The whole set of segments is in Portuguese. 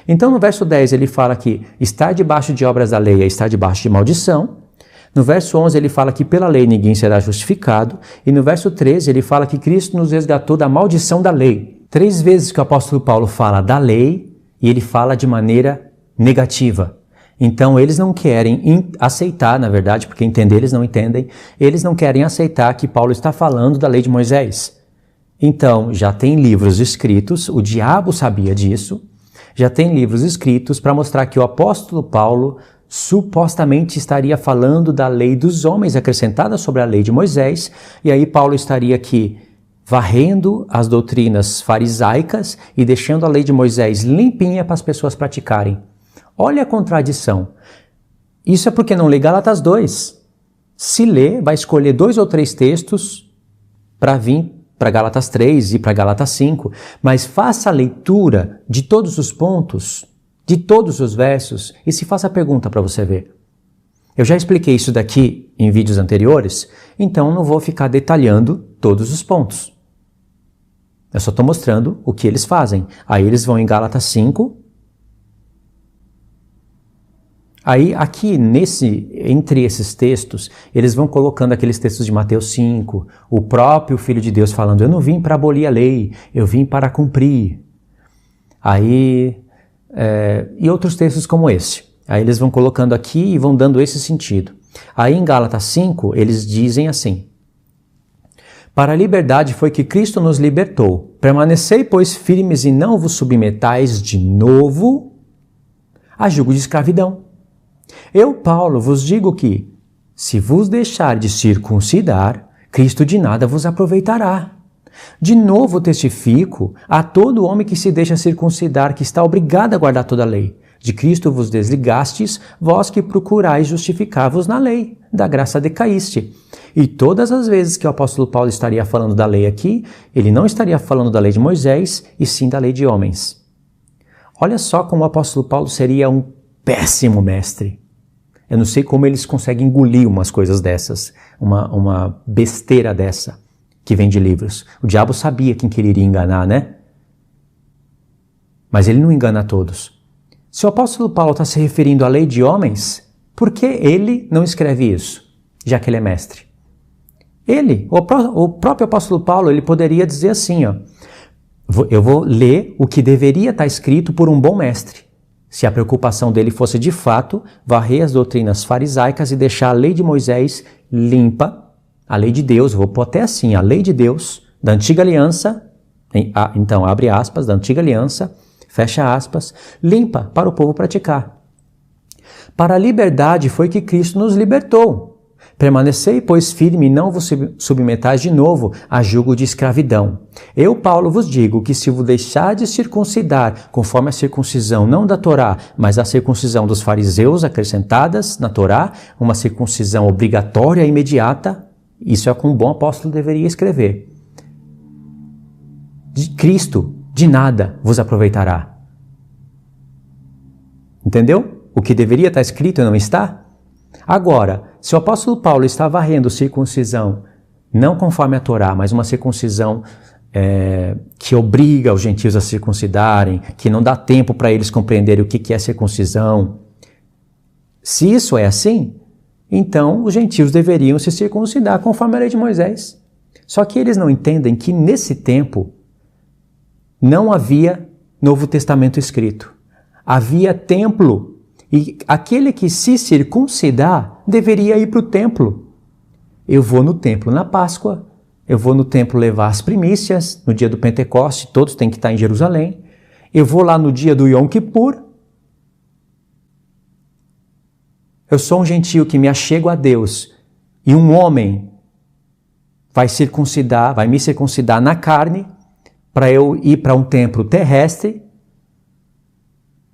Então no verso 10 ele fala que estar debaixo de obras da lei é estar debaixo de maldição. No verso 11 ele fala que pela lei ninguém será justificado. E no verso 13 ele fala que Cristo nos resgatou da maldição da lei. 3 vezes que o apóstolo Paulo fala da lei e ele fala de maneira negativa. Então eles não querem aceitar, na verdade, porque entender eles não entendem, eles não querem aceitar que Paulo está falando da lei de Moisés. Então já tem livros escritos, o diabo sabia disso, já tem livros escritos para mostrar que o apóstolo Paulo supostamente estaria falando da lei dos homens acrescentada sobre a lei de Moisés, e aí Paulo estaria aqui varrendo as doutrinas farisaicas e deixando a lei de Moisés limpinha para as pessoas praticarem. Olha a contradição. Isso é porque não lê Gálatas 2. Se lê, vai escolher 2 ou 3 textos para vir para Gálatas 3 e para Gálatas 5, mas faça a leitura de todos os pontos, de todos os versos, e se faça a pergunta para você ver. Eu já expliquei isso daqui em vídeos anteriores, então não vou ficar detalhando todos os pontos. Eu só estou mostrando o que eles fazem. Aí eles vão em Gálatas 5. Aí aqui entre esses textos, eles vão colocando aqueles textos de Mateus 5, o próprio Filho de Deus falando, eu não vim para abolir a lei, eu vim para cumprir. Aí, e outros textos como esse. Aí eles vão colocando aqui e vão dando esse sentido. Aí em Gálatas 5, eles dizem assim, para a liberdade foi que Cristo nos libertou. Permanecei, pois, firmes e não vos submetais de novo a jugo de escravidão. Eu, Paulo, vos digo que, se vos deixar de circuncidar, Cristo de nada vos aproveitará. De novo testifico a todo homem que se deixa circuncidar, que está obrigado a guardar toda a lei. De Cristo vos desligastes, vós que procurais justificar-vos na lei, da graça decaíste. E todas as vezes que o apóstolo Paulo estaria falando da lei aqui, ele não estaria falando da lei de Moisés, e sim da lei de homens. Olha só como o apóstolo Paulo seria um péssimo mestre. Eu não sei como eles conseguem engolir umas coisas dessas, uma besteira dessa que vem de livros. O diabo sabia quem que ele iria enganar, né? Mas ele não engana a todos. Se o apóstolo Paulo está se referindo à lei de homens, por que ele não escreve isso, já que ele é mestre? O próprio apóstolo Paulo, ele poderia dizer assim, ó, eu vou ler o que deveria estar escrito por um bom mestre. Se a preocupação dele fosse de fato varrer as doutrinas farisaicas e deixar a lei de Moisés limpa, a lei de Deus, vou pôr até assim, a lei de Deus, da antiga aliança, então abre aspas, da antiga aliança, fecha aspas, limpa para o povo praticar. Para a liberdade foi que Cristo nos libertou. Permanecei, pois, firme e não vos submetais de novo a jugo de escravidão. Eu, Paulo, vos digo que se vos deixardes circuncidar, conforme a circuncisão não da Torá, mas a circuncisão dos fariseus acrescentadas na Torá, uma circuncisão obrigatória e imediata, isso é o que um bom apóstolo deveria escrever. De Cristo, de nada vos aproveitará. Entendeu? O que deveria estar escrito não está? Agora, se o apóstolo Paulo está varrendo circuncisão, não conforme a Torá, mas uma circuncisão que obriga os gentios a circuncidarem, que não dá tempo para eles compreenderem o que é circuncisão, se isso é assim, então os gentios deveriam se circuncidar conforme a lei de Moisés. Só que eles não entendem que nesse tempo não havia Novo Testamento escrito. Havia templo. E aquele que se circuncidar deveria ir para o templo. Eu vou no templo na Páscoa, eu vou no templo levar as primícias, no dia do Pentecoste, todos têm que estar em Jerusalém. Eu vou lá no dia do Yom Kippur. Eu sou um gentio que me achego a Deus e um homem vai me circuncidar na carne para eu ir para um templo terrestre,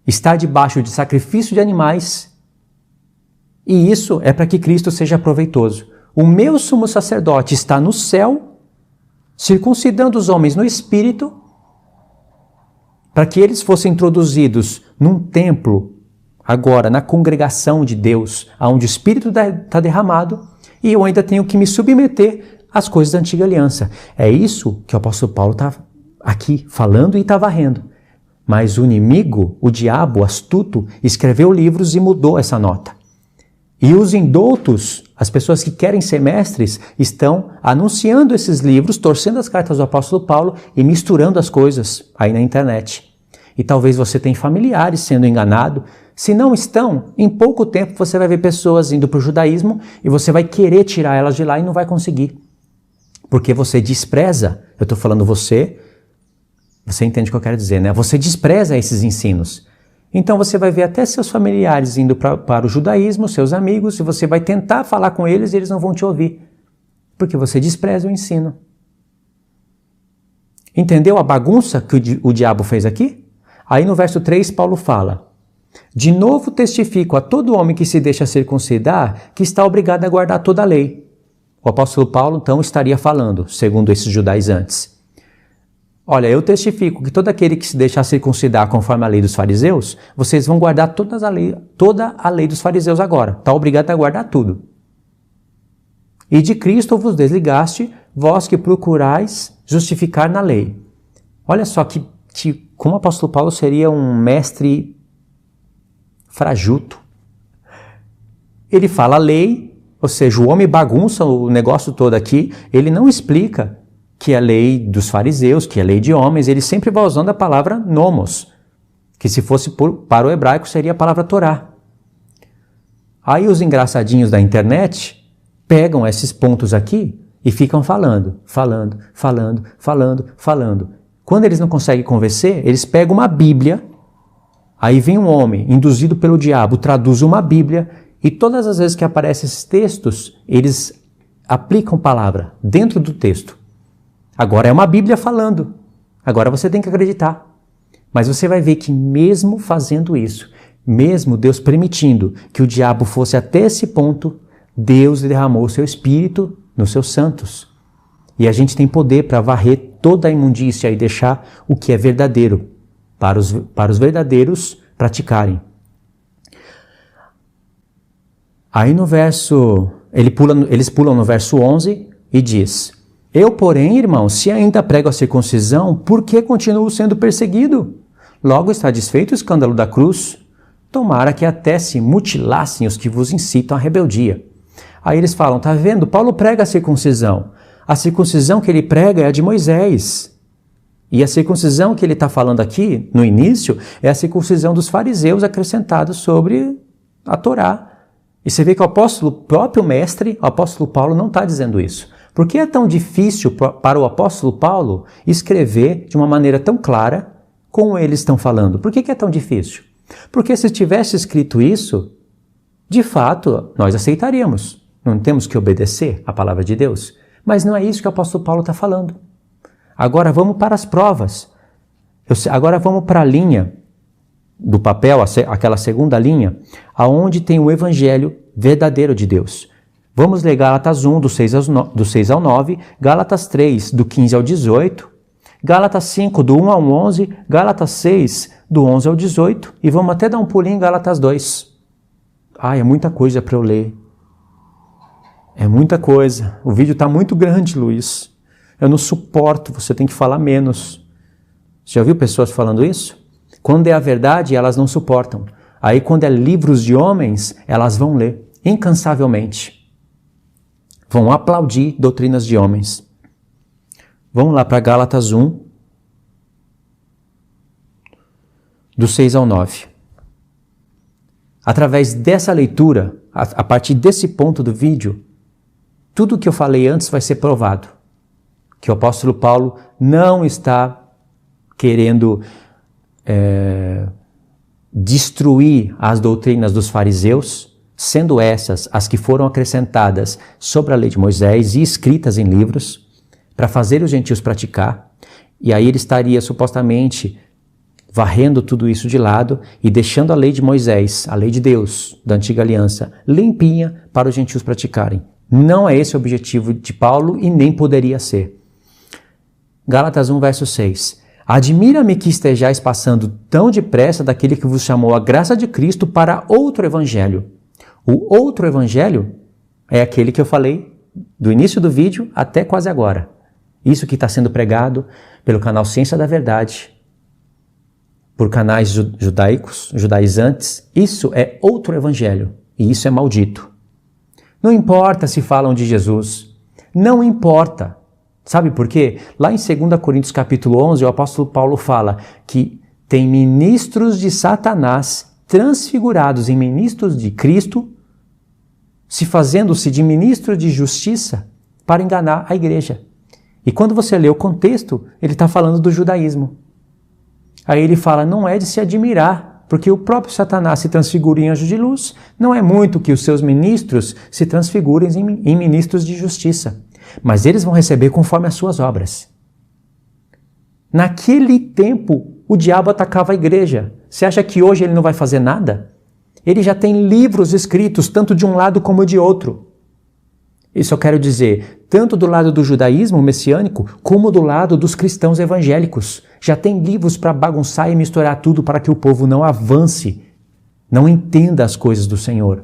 estar debaixo de sacrifício de animais, e isso é para que Cristo seja proveitoso. O meu sumo sacerdote está no céu, circuncidando os homens no espírito, para que eles fossem introduzidos num templo, agora na congregação de Deus, onde o Espírito está derramado, e eu ainda tenho que me submeter às coisas da antiga aliança. É isso que o apóstolo Paulo está aqui falando e está varrendo. Mas o inimigo, o diabo astuto, escreveu livros e mudou essa nota. E os indoutos, as pessoas que querem ser mestres, estão anunciando esses livros, torcendo as cartas do apóstolo Paulo e misturando as coisas aí na internet. E talvez você tenha familiares sendo enganados. Se não estão, em pouco tempo você vai ver pessoas indo para o judaísmo e você vai querer tirar elas de lá e não vai conseguir. Porque você despreza, eu estou falando você entende o que eu quero dizer, né? Você despreza esses ensinos. Então você vai ver até seus familiares indo para o judaísmo, seus amigos, e você vai tentar falar com eles e eles não vão te ouvir. Porque você despreza o ensino. Entendeu a bagunça que o diabo fez aqui? Aí no verso 3 Paulo fala: de novo testifico a todo homem que se deixa circuncidar que está obrigado a guardar toda a lei. O apóstolo Paulo então estaria falando, segundo esses judaizantes. Olha, eu testifico que todo aquele que se deixar circuncidar conforme a lei dos fariseus, vocês vão guardar toda a lei dos fariseus agora. Está obrigado a guardar tudo. E de Cristo vos desligaste, vós que procurais justificar na lei. Olha só como o apóstolo Paulo seria um mestre frajuto. Ele fala a lei, ou seja, o homem bagunça o negócio todo aqui, ele não explica que é a lei dos fariseus, que é a lei de homens, ele sempre vai usando a palavra nomos, que se fosse para o hebraico seria a palavra Torá. Aí os engraçadinhos da internet pegam esses pontos aqui e ficam falando. Quando eles não conseguem convencer, eles pegam uma Bíblia, aí vem um homem induzido pelo diabo, traduz uma Bíblia e todas as vezes que aparecem esses textos, eles aplicam palavra dentro do texto. Agora é uma Bíblia falando. Agora você tem que acreditar. Mas você vai ver que mesmo fazendo isso, mesmo Deus permitindo que o diabo fosse até esse ponto, Deus derramou o seu Espírito nos seus santos. E a gente tem poder para varrer toda a imundícia e deixar o que é verdadeiro para os verdadeiros praticarem. Aí no verso, eles pulam no verso 11 e diz: eu, porém, irmão, se ainda prego a circuncisão, por que continuo sendo perseguido? Logo está desfeito o escândalo da cruz. Tomara que até se mutilassem os que vos incitam à rebeldia. Aí eles falam, tá vendo? Paulo prega a circuncisão. A circuncisão que ele prega é a de Moisés. E a circuncisão que ele está falando aqui, no início, é a circuncisão dos fariseus acrescentados sobre a Torá. E você vê que o próprio mestre, o apóstolo Paulo, não está dizendo isso. Por que é tão difícil para o apóstolo Paulo escrever de uma maneira tão clara como eles estão falando? Por que é tão difícil? Porque se tivesse escrito isso, de fato, nós aceitaríamos. Não temos que obedecer à palavra de Deus. Mas não é isso que o apóstolo Paulo está falando. Agora vamos para as provas. Agora vamos para a linha do papel, aquela segunda linha, aonde tem o evangelho verdadeiro de Deus. Vamos ler Gálatas 1, do 6 ao 9, Gálatas 3, do 15 ao 18, Gálatas 5, do 1 ao 11, Gálatas 6, do 11 ao 18, e vamos até dar um pulinho em Gálatas 2. É muita coisa para eu ler. É muita coisa. O vídeo está muito grande, Luiz. Eu não suporto, você tem que falar menos. Você já viu pessoas falando isso? Quando é a verdade, elas não suportam. Aí quando é livros de homens, elas vão ler incansavelmente. Vão aplaudir doutrinas de homens. Vamos lá para Gálatas 1, do 6 ao 9. Através dessa leitura, a partir desse ponto do vídeo, tudo o que eu falei antes vai ser provado. Que o apóstolo Paulo não está querendo destruir as doutrinas dos fariseus, sendo essas as que foram acrescentadas sobre a lei de Moisés e escritas em livros, para fazer os gentios praticar, e aí ele estaria supostamente varrendo tudo isso de lado e deixando a lei de Moisés, a lei de Deus, da antiga aliança, limpinha para os gentios praticarem. Não é esse o objetivo de Paulo e nem poderia ser. Gálatas 1, verso 6. Admira-me que estejais passando tão depressa daquele que vos chamou a graça de Cristo para outro evangelho. O outro evangelho é aquele que eu falei do início do vídeo até quase agora. Isso que está sendo pregado pelo canal Ciência da Verdade, por canais judaizantes, isso é outro evangelho e isso é maldito. Não importa se falam de Jesus, não importa. Sabe por quê? Lá em 2 Coríntios capítulo 11, o apóstolo Paulo fala que tem ministros de Satanás transfigurados em ministros de Cristo, se fazendo-se de ministros de justiça para enganar a igreja. E quando você lê o contexto, ele está falando do judaísmo. Aí ele fala, não é de se admirar, porque o próprio Satanás se transfigura em anjo de luz, não é muito que os seus ministros se transfigurem em ministros de justiça, mas eles vão receber conforme as suas obras. Naquele tempo, o diabo atacava a igreja. Você acha que hoje ele não vai fazer nada? Ele já tem livros escritos, tanto de um lado como de outro. Isso eu quero dizer, tanto do lado do judaísmo messiânico, como do lado dos cristãos evangélicos. Já tem livros para bagunçar e misturar tudo para que o povo não avance, não entenda as coisas do Senhor.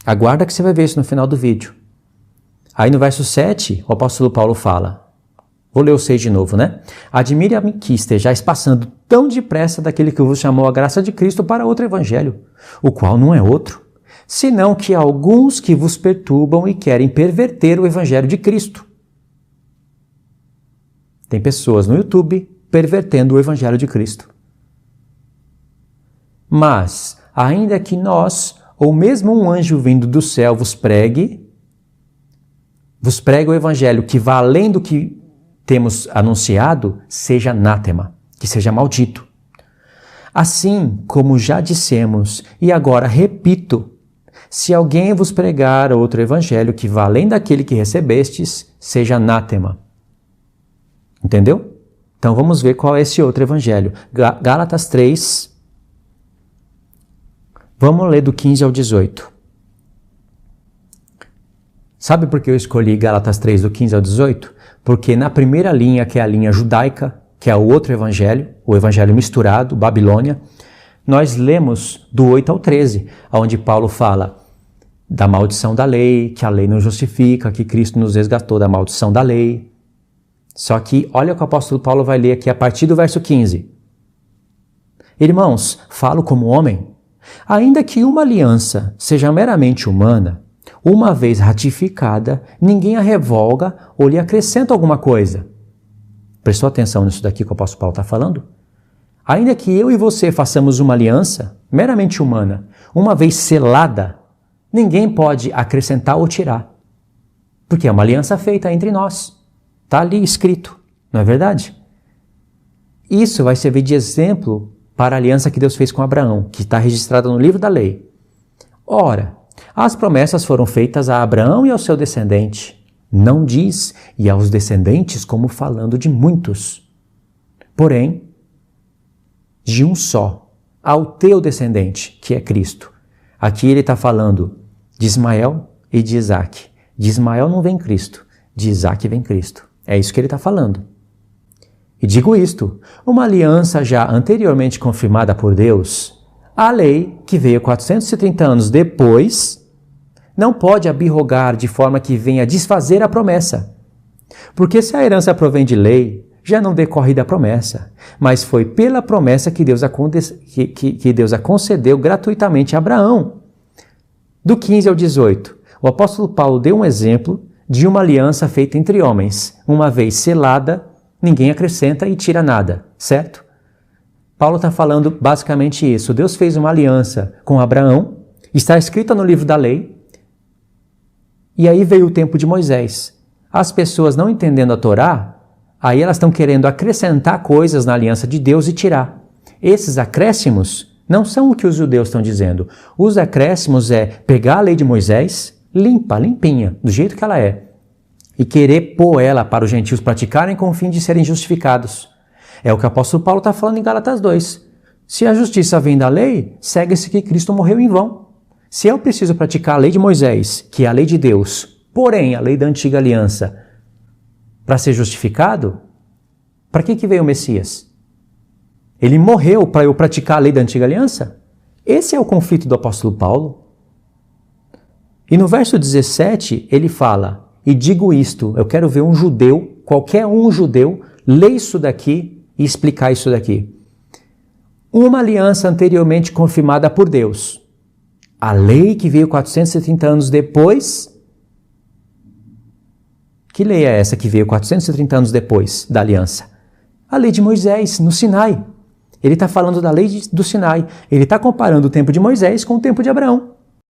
Aguarda que você vai ver isso no final do vídeo. Aí no verso 7, o apóstolo Paulo fala, vou ler o 6 de novo, né? Admire-me que estejais passando tão depressa daquele que vos chamou a graça de Cristo para outro evangelho, o qual não é outro, senão que há alguns que vos perturbam e querem perverter o evangelho de Cristo. Tem pessoas no YouTube pervertendo o evangelho de Cristo. Mas, ainda que nós, ou mesmo um anjo vindo do céu vos pregue o evangelho que vá além do que temos anunciado, seja anátema, que seja maldito. Assim como já dissemos, e agora repito, se alguém vos pregar outro evangelho que vá além daquele que recebestes, seja anátema. Entendeu? Então vamos ver qual é esse outro evangelho. Gálatas 3, vamos ler do 15 ao 18. Sabe por que eu escolhi Gálatas 3, do 15 ao 18? Porque na primeira linha, que é a linha judaica, que é o outro evangelho, o evangelho misturado, Babilônia, nós lemos do 8 ao 13, onde Paulo fala da maldição da lei, que a lei não justifica, que Cristo nos resgatou da maldição da lei. Só que olha o que o apóstolo Paulo vai ler aqui a partir do verso 15. Irmãos, falo como homem, ainda que uma aliança seja meramente humana, uma vez ratificada, ninguém a revoga ou lhe acrescenta alguma coisa. Prestou atenção nisso daqui que o apóstolo Paulo está falando? Ainda que eu e você façamos uma aliança meramente humana, uma vez selada, ninguém pode acrescentar ou tirar. Porque é uma aliança feita entre nós. Está ali escrito, não é verdade? Isso vai servir de exemplo para a aliança que Deus fez com Abraão, que está registrada no livro da lei. Ora, as promessas foram feitas a Abraão e ao seu descendente. Não diz, e aos descendentes, como falando de muitos. Porém, de um só, ao teu descendente, que é Cristo. Aqui ele está falando de Ismael e de Isaac. De Ismael não vem Cristo, de Isaac vem Cristo. É isso que ele está falando. E digo isto, uma aliança já anteriormente confirmada por Deus, a lei, que veio 430 anos depois, não pode abirrogar de forma que venha desfazer a promessa. Porque se a herança provém de lei, já não decorre da promessa, mas foi pela promessa que Deus a concedeu gratuitamente a Abraão. Do 15 ao 18, o apóstolo Paulo deu um exemplo de uma aliança feita entre homens. Uma vez selada, ninguém acrescenta e tira nada, certo? Paulo está falando basicamente isso. Deus fez uma aliança com Abraão, está escrita no livro da lei, e aí veio o tempo de Moisés. As pessoas não entendendo a Torá, aí elas estão querendo acrescentar coisas na aliança de Deus e tirar. Esses acréscimos não são o que os judeus estão dizendo. Os acréscimos é pegar a lei de Moisés, limpinha, do jeito que ela é, e querer pôr ela para os gentios praticarem com o fim de serem justificados. É o que o apóstolo Paulo está falando em Gálatas 2. Se a justiça vem da lei, segue-se que Cristo morreu em vão. Se eu preciso praticar a lei de Moisés, que é a lei de Deus, porém a lei da antiga aliança, para ser justificado, para que veio o Messias? Ele morreu para eu praticar a lei da antiga aliança? Esse é o conflito do apóstolo Paulo. E no verso 17 ele fala, e digo isto, eu quero ver um judeu, qualquer um judeu, lê isso daqui e explicar isso daqui. Uma aliança anteriormente confirmada por Deus. A lei que veio 430 anos depois. Que lei é essa que veio 430 anos depois da aliança? A lei de Moisés, no Sinai. Ele está falando da lei do Sinai. Ele está comparando o tempo de Moisés com o tempo de Abraão.